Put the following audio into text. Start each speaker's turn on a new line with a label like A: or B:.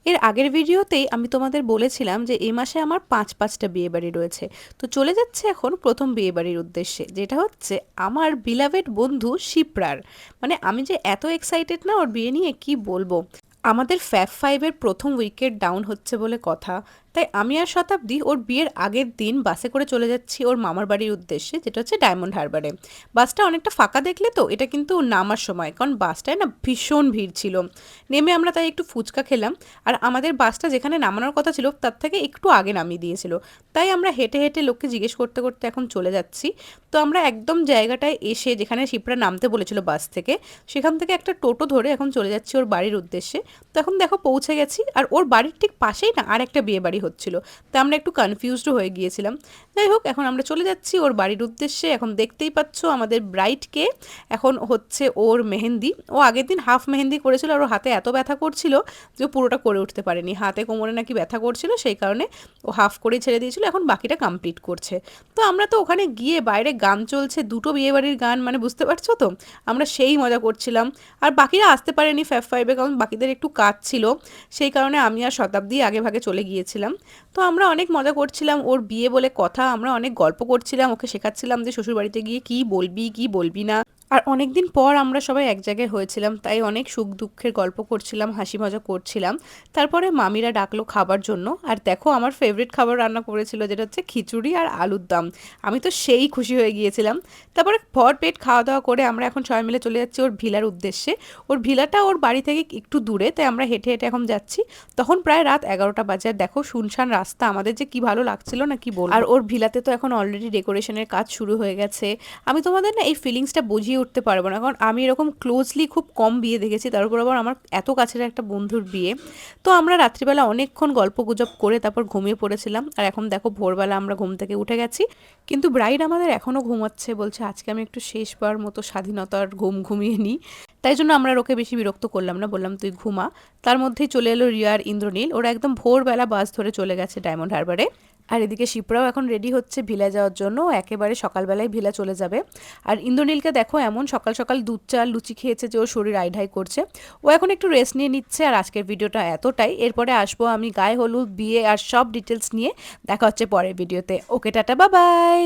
A: এর আগের ভিডিওতেই আমি তোমাদের বলেছিলাম যে এই মাসে আমার ৫টা বিয়েবাড়ি রয়েছে। তো চলে যাচ্ছে এখন প্রথম বিয়েবাড়ির উদ্দেশ্যে, যেটা হচ্ছে আমার বিলাভেড বন্ধু শিপ্রার। মানে আমি যে এত এক্সাইটেড না ওর বিয়ে নিয়ে, কি বলবো। আমাদের ফ্যাব 5 এর প্রথম উইকেট ডাউন হচ্ছে বলে কথা, তাই আমি আর শতাব্দী ওর বিয়ের আগের দিন বাসে করে চলে যাচ্ছি ওর মামার বাড়ির উদ্দেশ্যে, যেটা হচ্ছে ডায়মন্ড হারবারে। বাসটা অনেকটা ফাঁকা দেখলে তো, এটা কিন্তু নামার সময়, কারণ বাসটায় না ভীষণ ভিড় ছিল। নেমে আমরা তাই একটু ফুচকা খেলাম। আর আমাদের বাসটা যেখানে নামানোর কথা ছিল তার থেকে একটু আগে নামিয়ে দিয়েছিল, তাই আমরা হেঁটে হেঁটে লোককে জিজ্ঞেস করতে করতে এখন চলে যাচ্ছি। তো আমরা একদম জায়গাটায় এসে, যেখানে শিপ্রা নামতে বলেছিল বাস থেকে, সেখান থেকে একটা টোটো ধরে এখন চলে যাচ্ছি ওর বাড়ির উদ্দেশ্যে। তো এখন দেখো পৌঁছে গেছি, আর ওর বাড়ির ঠিক পাশেই না আর একটা বিয়ে বাড়ি হচ্ছিল, তাই আমরা একটু কনফিউজড হয়ে গিয়েছিলাম। যাই হোক, এখন আমরা চলে যাচ্ছি ওর বাড়ির উদ্দেশ্যে। এখন দেখতেই পাচ্ছ আমাদের ব্রাইডকে এখন হচ্ছে ওর মেহেন্দি। ও আগের দিন হাফ মেহেন্দি করেছিল, আর ওর হাতে এত ব্যথা করছিল যে ও পুরোটা করে উঠতে পারেনি। হাতে কোমরে নাকি ব্যথা করছিল, সেই কারণে ও হাফ করেই ছেড়ে দিয়েছিল, এখন বাকিটা কমপ্লিট করছে। তো আমরা তো ওখানে গিয়ে বাইরে গান চলছে, দুটো বিয়েবাড়ির গান, মানে বুঝতে পারছো তো, আমরা সেই মজা করছিলাম। আর বাকিরা আসতে পারেনি ফ্যাব 5-এ, কারণ বাকিদের একটু কাজ ছিল, সেই কারণে আমি আর শতাব্দী আগে ভাগে চলে গিয়েছিলাম। তো আমরা অনেক মজা করছিলাম, ওর বিয়ে বলে কথা, আমরা অনেক গল্প করছিলাম, ওকে শেখাচ্ছিলাম যে শ্বশুরবাড়িতে গিয়ে কী বলবি কী বলবি না। আর অনেক দিন পর আমরা সবাই এক জায়গায় হয়েছিলাম, তাই অনেক সুখ দুঃখের গল্প করছিলাম, হাসি মজা করছিলাম। তারপরে মামিরা ডাকলো খাবার জন্য, আর দেখো আমার ফেভারিট খাবার রান্না করেছিল, যেটা হচ্ছে খিচুড়ি আর আলুর দম। আমি তো সেই খুশি হয়ে গিয়েছিলাম। তারপরে ভরপেট খাওয়া দাওয়া করে আমরা এখন সবাই মিলে চলে যাচ্ছি ওর ভিলার উদ্দেশ্যে। ওর ভিলাটা ওর বাড়ি থেকে একটু দূরে, তাই আমরা হেঁটে হেঁটে এখন যাচ্ছি। তখন প্রায় রাত 11টা বাজে, আর দেখো শুনশান রাস্তা, আমাদের যে কি ভালো লাগছিল না, কি বলবো। আর ওর ভিলাতে তো এখন অলরেডি ডেকোরেশনের কাজ শুরু হয়ে গেছে। আমি তোমাদের না এই ফিলিংসটা বুঝিয়ে উঠতে পারবো না, কারণ আমি এরকম ক্লোজলি খুব কম বিয়ে দেখেছি, তার উপর আবার আমার এত কাছের একটা বন্ধুর বিয়ে। তো আমরা রাত্রিবেলা অনেকক্ষণ গল্প গুজব করে তারপর ঘুমিয়ে পড়েছিলাম, আর এখন দেখো ভোরবেলা আমরা ঘুম থেকে উঠে গেছি। কিন্তু ব্রাইড আমাদের এখনও ঘুমাচ্ছে, বলছে আজকে আমি একটু শেষবার মতো স্বাধীনতার ঘুম ঘুমিয়ে নিই। তাই জন্য আমরা ওকে বেশি বিরক্ত করলাম না, বললাম তুই ঘুমা। তার মধ্যেই চলে এলো রিয়া আর ইন্দ্রনীল, ওরা একদম ভোরবেলা বাস ধরে চলে গেছে ডায়মন্ড হারবারে। আর এদিকে শিপ্রাও এখন রেডি হচ্ছে ভিলা যাওয়ার জন্য, একেবারে সকালবেলায় ভিলা চলে যাবে। আর ইন্দ্রনীলকে দেখো এমন সকাল সকাল দুধ চা লুচি খেয়েছে যে ওর শরীর আইঢাই করছে। ও এখন একটু রেস্ট নিয়ে নিচ্ছে। আর আজকের ভিডিওটা এতটাই, এরপরে আসবো আমি গায়ে হলুদ, বিয়ে আর সব ডিটেলস নিয়ে। দেখা হচ্ছে পরের ভিডিওতে। ওকে, টাটা, বাই বাই।